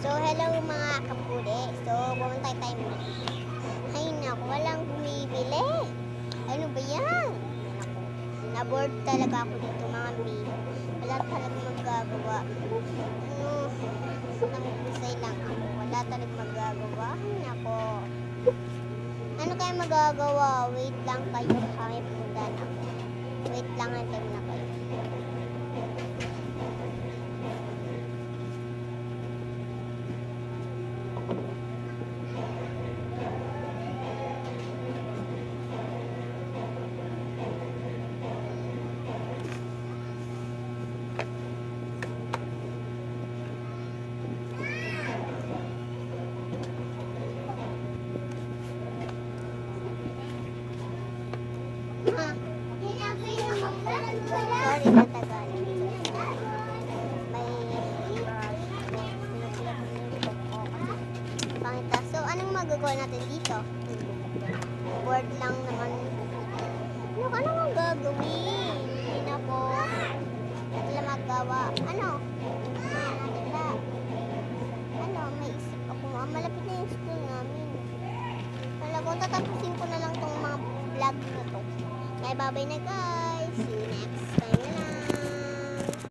So, hello mga kapuli. So, pumunta tayo mo. Ay, naku, walang bumibili. Ano ba yan? Naku, na-board talaga ako dito, mga mi. Wala talagang magagawa. Ano, nangusay lang ako. Wala talagang magagawa. Ay, naku. Ano kaya magagawa? Wait lang kayo. Kami punta na ako. Wait lang, antay mo na kayo. Sorry na Tagalog. Pangita. So, anong magagawa natin dito? Board lang naman. Ano ka naman gagawin? Hindi na po. Wala magawa. Ano? Ano? May isip ako. Malapit na yung school namin. Talagang tatapusin ko na lang tong mga vlog na to. Bye-bye na guys. See you next time.